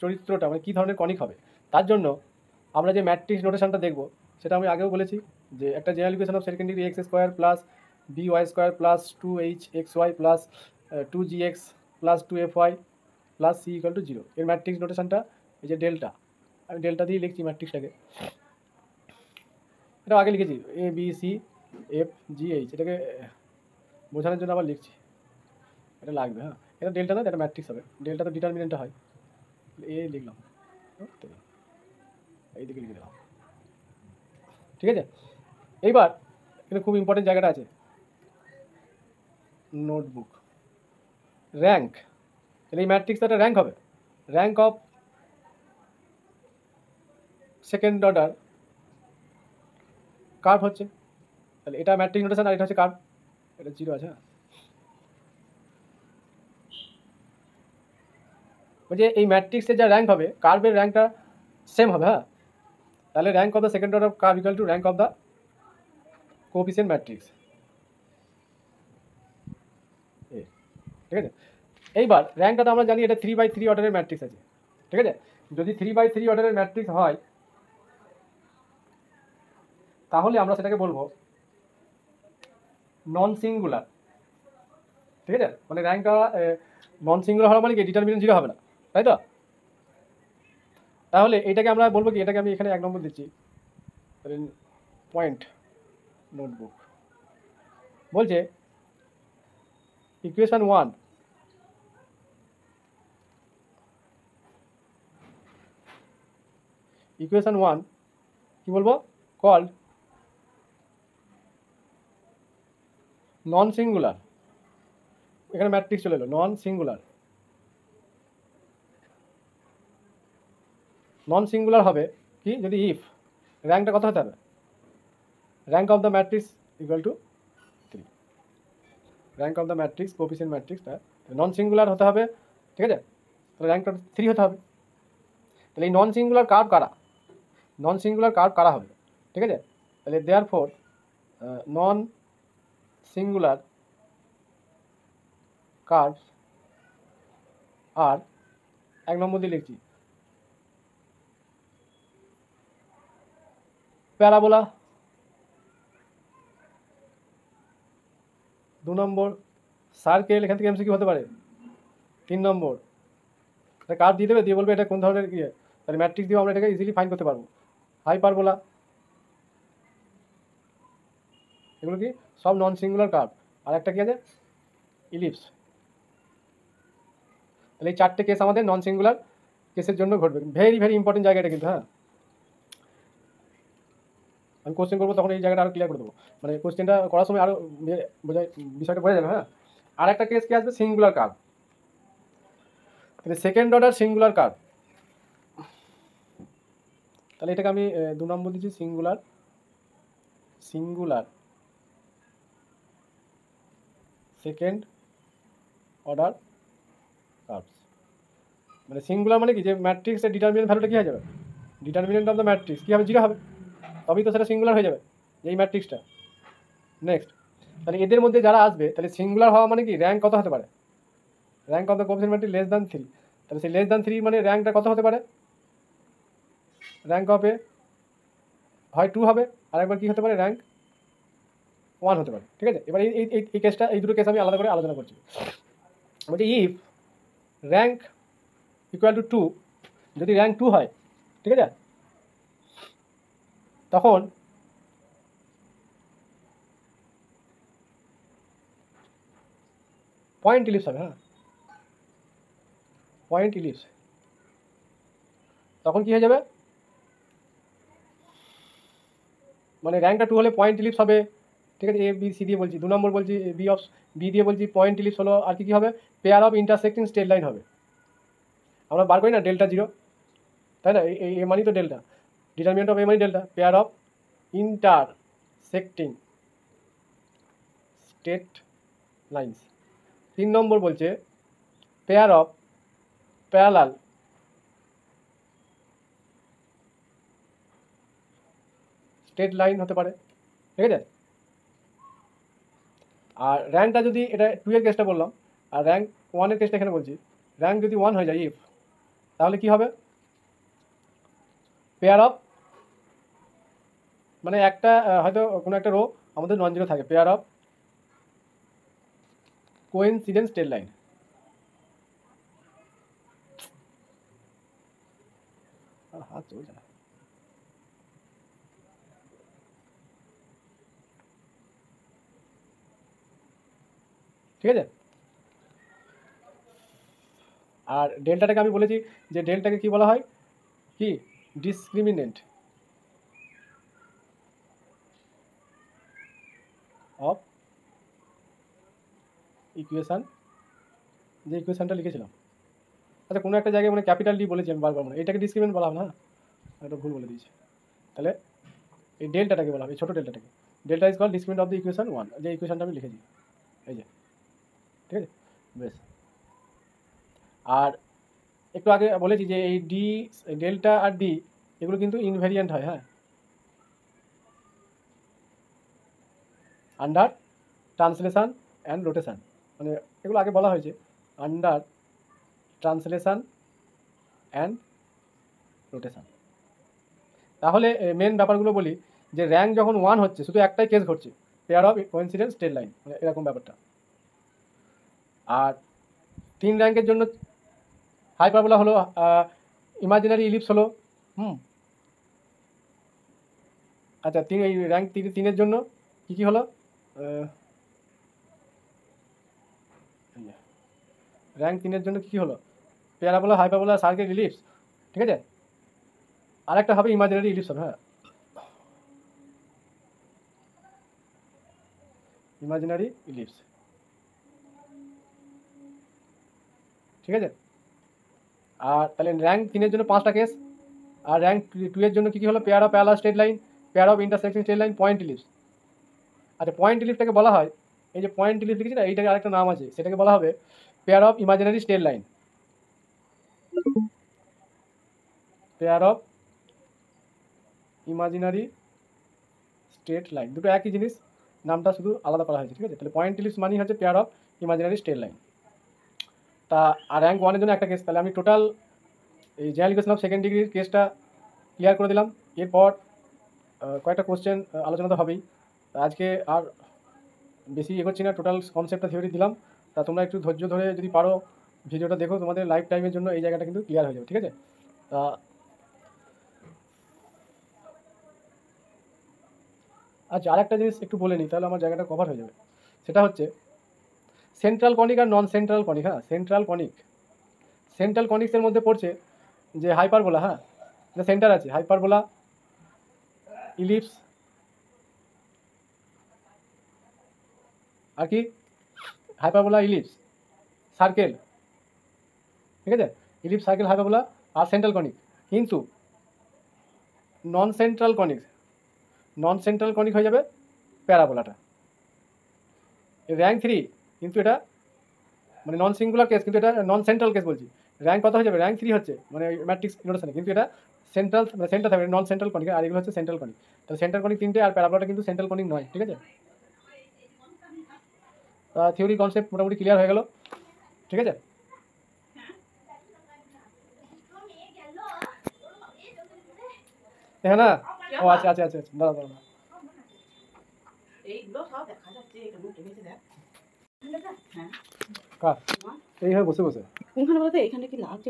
চরিত্রটা মানে কী ধরনের কনিক হবে, তার জন্য আমরা যে ম্যাট্রিক্স নোটেশনটা দেখব সেটা আমি আগেও বলেছি যে একটা general equation of second degree x square plus b y square plus 2h(xy) plus 2gx plus 2fy plus c equal to 0, এর ম্যাট্রিক্স নোটেশনটা এই যে ডেল্টা, আমি ডেল্টা দিয়ে লিখছি ম্যাট্রিক্সটাকে। এটা আগে লিখেছি A B C F G H, এটাকে বোঝানোর জন্য আবার লিখছি, এটা লাগবে। হ্যাঁ, এটা ডেল্টা না, এটা ম্যাট্রিক্স হবে, ডেল্টা তো ডিটারমিনেন্টটা হয়, এ লিখলাম, এইদিকে লিখে দিলাম, ঠিক আছে। এইবার এখানে খুব ইম্পর্টেন্ট জায়গাটা আছে, নোটবুক র্যাঙ্ক। তাহলে এই ম্যাট্রিক্সটা একটা র্যাঙ্ক হবে, rank of second order curve হচ্ছে, তাহলে এটা ম্যাট্রিক্স নোটেশন আর এটা হচ্ছে কার্ভ, এটা 0 আছে। বলছে এই ম্যাট্রিক্সের যা র্যাঙ্ক হবে কার্ভের র্যাঙ্কটা সেম হবে। হ্যাঁ, তাহলে rank of the second order curve equal to rank of the coefficient matrix, ঠিক আছে। এইবার র্যাঙ্কটা তো আমরা জানি এটা 3/3 অর্ডারের ম্যাট্রিক্স আছে, ঠিক আছে। যদি 3/3 অর্ডারের ম্যাট্রিক্স হয় তাহলে আমরা সেটাকে বলবো নন সিঙ্গুলার, ঠিক আছে। মানে র্যাঙ্কটা নন সিঙ্গুলার হওয়া মানে কি ডিটারমিনেন্ট 0 হবে না, তাই তো। তাহলে এটাকে আমরা বলবো কি, এটাকে আমি এখানে 1 নম্বর দিচ্ছি, পয়েন্ট নোটবুক। বলছে ইকুয়েশন 1 কি বলবো, কল্ড নন সিঙ্গুলার, এখানে ম্যাট্রিক্স চলে এলো নন সিঙ্গুলার। নন সিঙ্গুলার হবে কি, যদি ইফ র্যাঙ্কটা কত হতে হবে, rank of the matrix equal to 3, rank of the matrix coefficient ম্যাট্রিক্সটা নন সিঙ্গুলার হতে হবে, ঠিক আছে। তাহলে র্যাঙ্কটা 3 হতে হবে। তাহলে এই নন সিঙ্গুলার কার্ভ কারা হবে, ঠিক আছে। তাহলে দেয়ারফর নন সিঙ্গুলার কার্ভ আর 1 নম্বর দিয়ে লিখছি প্যারাবোলা, 2 নম্বর সার্কেল, এখান থেকে এমসিকিউ হতে পারে, 3 নম্বর কার্ভ দিয়ে দেবে, দিয়ে বলবে এটা কোন ধরনের ইয়ে, তাহলে ম্যাট্রিক্স দিয়ে আমরা এটাকে ইজিলি ফাইন করতে পারবো। হাইপারবোলা, এগুলো কি সব নন সিঙ্গুলার কার্ভ। আর একটা কি আছে, ইলিপস। তাহলে এই 4টে কেস আমাদের নন সিঙ্গুলার কেসের জন্য ঘটবে। ভেরি ভেরি ইম্পর্টেন্ট জায়গা এটা কিন্তু। হ্যাঁ, আমি কোশ্চেন করবো তখন এই জায়গাটা আরও ক্লিয়ার করে দেবো, মানে কোশ্চেনটা করার সময় আরও বিষয়টা বোঝা যাবে। হ্যাঁ, আর একটা কেস কি আসবে, সিঙ্গুলার কার্ভ। তাহলে সেকেন্ড অর্ডার সিঙ্গুলার কার্ভ, তাহলে এটাকে আমি 2 নম্বর দিচ্ছি সিঙ্গুলার সেকেন্ড অর্ডার কার্ভস। মানে সিঙ্গুলার মানে কি, যে ম্যাট্রিক্সের ডিটারমিনেন্ট ভ্যালুটা কী হয়ে যাবে, ডিটারমিনেন্ট অফ দ্য ম্যাট্রিক্স কী হবে, 0 হবে, তবেই তো সেটা সিঙ্গুলার হয়ে যাবে এই ম্যাট্রিক্সটা। নেক্সট, তাহলে এদের মধ্যে যারা আসবে তাহলে সিঙ্গুলার হওয়া মানে কি, র্যাঙ্ক কত হতে পারে, rank of the coefficient matrix <3, তাহলে সেই <3 মানে র্যাঙ্কটা কত হতে পারে, র্যাঙ্ক অফ এ হয় 2 হবে, আর একবার কী হতে পারে, র্যাঙ্ক 1 হতে পারে, ঠিক আছে। এবার এই কেসটা, এই দুটো কেস আমি আলাদা করে আলোচনা করছি। বলছি ইফ র্যাঙ্ক ইকুয়াল টু 2, যদি র্যাঙ্ক 2 হয়, ঠিক আছে, তখন পয়েন্ট ইলিপস হবে। হ্যাঁ, পয়েন্ট ইলিপস, তখন কি হয়ে যাবে, মানে র্যাঙ্কটা 2 হলে পয়েন্ট ইলিপস হবে, ঠিক আছে। এ বি সি দিয়ে বলছি, 2 নম্বর বলছি বি দিয়ে বলছি পয়েন্ট ইলিপস হলো, আর কি হবে, pair of intersecting straight line হবে। আমরা বার করি না ডেল্টা 0, তাই না, এ মানি তো ডেল্টা, ডিটারমিনেন্ট অফ এ মানি delta, pair of intersecting straight lines. 3 number বলছে pair of parallel straight line হতে পারে, ঠিক আছে। আর র্যাঙ্কটা যদি, এটা 2 এর কেসটা বললাম, আর র্যাঙ্ক 1 এর কেসটা এখানে বলছি, র্যাঙ্ক যদি 1 হয়ে যায়, ইফ তাহলে কি হবে, পেয়ার অফ মানে একটা হয়তো কোনো একটা রো আমাদের নন জিরো থাকে, pair of coincidence straight line. হাত চলছে না। ঠিক আছে, আর ডেল্টাটাকে আমি বলেছি যে ডেল্টাকে কি বলা হয়, কি ডিসক্রিমিনেন্ট অফ ইকুয়েশান, যে ইকুয়েশানটা লিখেছিলাম। আচ্ছা কোনো একটা জায়গায় মানে ক্যাপিটাল ডি বলেছি আমি বারবার, মানে এটাকে ডিসক্রিমিনেন্ট বলা হবে না, একটা ভুল বলে দিয়েছি। তাহলে এই ডেল্টাটাকে বলা হবে, এই ছোটো ডেল্টাটাকে, delta is call discriminant of the equation 1, যে ইকুয়েশনটা আমি লিখেছি এই যে। ঠিক আছে, বেশ। আর একটু আগে বলেছি যে এই ডি, ডেল্টা আর ডি এগুলো কিন্তু ইনভ্যারিয়েন্ট হয়, হ্যাঁ, আন্ডার ট্রান্সলেশন অ্যান্ড রোটেশন, মানে এগুলো আগে বলা হয়েছে, আন্ডার ট্রান্সলেশন অ্যান্ড রোটেশন। তাহলে মেন ব্যাপারগুলো বলি, যে র্যাঙ্ক যখন 1 হচ্ছে শুধু একটাই কেস ঘটছে, pair of coincidence straight line, মানে এরকম ব্যাপারটা। আর 3 র্যাঙ্কের জন্য হাইপারবোলা হলো, ইমাজিনারি ইলিপস হলো, আচ্ছা এই র্যাঙ্ক 3-এর জন্য কী কী হলো, র্যাঙ্ক 3-এর জন্য কী কী হলো, প্যারাবোলা, হাইপারবোলা, সার্কেল, ইলিপস। ঠিক আছে, আরেকটা হবে ইমাজিনারি ইলিপস হবে, হ্যাঁ, ইমাজিনারি ইলিপস। ঠিক আছে, আর তাহলে র্যাঙ্ক 3-এর জন্য 5টা কেস, আর র্যাঙ্ক 2-এর জন্য কী কী হলো, pair of parallel straight line, pair of intersecting straight line, point ellipse. আচ্ছা পয়েন্ট ইলিপসটাকে বলা হয়, এই যে পয়েন্ট ইলিপস লিখেছি না, এইটাকে আরেকটা নাম আছে, সেটাকে বলা হবে pair of imaginary straight line, pair of imaginary straight line, দুটো একই জিনিস, নামটা শুধু আলাদা করা হয়েছে। ঠিক আছে, তাহলে পয়েন্ট ইলিপস মানে হচ্ছে pair of imaginary straight line. তা আর র্যাঙ্ক 1-এর জন্য একটা কেস, তাহলে আমি টোটাল এই জেনারেল ইকুয়েশন অফ সেকেন্ড ডিগ্রির কেসটা ক্লিয়ার করে দিলাম। এরপর কয়েকটা কোশ্চেন আলোচনা তো হবেই, আজকে আর বেশি এগোচ্ছি না, টোটাল কনসেপ্টটা থিওরি দিলাম। তা তোমরা একটু ধৈর্য ধরে যদি পারো ভিডিওটা দেখো, তোমাদের লাইফ টাইমের জন্য এই জায়গাটা কিন্তু ক্লিয়ার হয়ে যাবে। ঠিক আছে, তা আচ্ছা আরেকটা জিনিস একটু বলে নিই, তাহলে আমার জায়গাটা কভার হয়ে যাবে। সেটা হচ্ছে সেন্ট্রাল কনিক আর নন সেন্ট্রাল কনিক। হ্যাঁ, সেন্ট্রাল কনিক্সের মধ্যে পড়ছে যে হাইপারবোলা, হ্যাঁ, সেন্টার আছে, হাইপারবোলা, ইলিপস, আর কি, হাইপারবোলা, ইলিপস, সার্কেল। ঠিক আছে, ইলিপস, সার্কেল, হাইপারবোলা আর সেন্ট্রাল কনিক। কিন্তু নন সেন্ট্রাল কনিক হয়ে যাবে প্যারাবোলাটা। র্যাঙ্ক 3 কিন্তু এটা মানে নন সিঙ্গুলার কেস, কিন্তু এটা নন সেন্ট্রাল কেস বলছি। র্যাঙ্ক কত হয়ে যাবে, র্যাঙ্ক 3 হচ্ছে মানে ম্যাট্রিক্স নোটেশনে, কিন্তু এটা সেন্ট্রাল মানে সেন্টার থাকবে, নন সেন্ট্রাল কনিক, আর এগুলো হচ্ছে সেন্ট্রাল কনিক। তাহলে সেন্ট্রাল কনিক 3টে, আর প্যারাবোলাটা কিন্তু সেন্ট্রাল কনিক নয়। ঠিক আছে, থিওরি কনসেপ্ট মোটামুটি ক্লিয়ার হয়ে গেল। ঠিক আছে, হ্যাঁ না, ও আচ্ছা আচ্ছা আচ্ছা আচ্ছা, দাঁড়া দাঁড়া, এইভাবে বসে বসে কোনখানে বলতে এখানে কি লাগছে।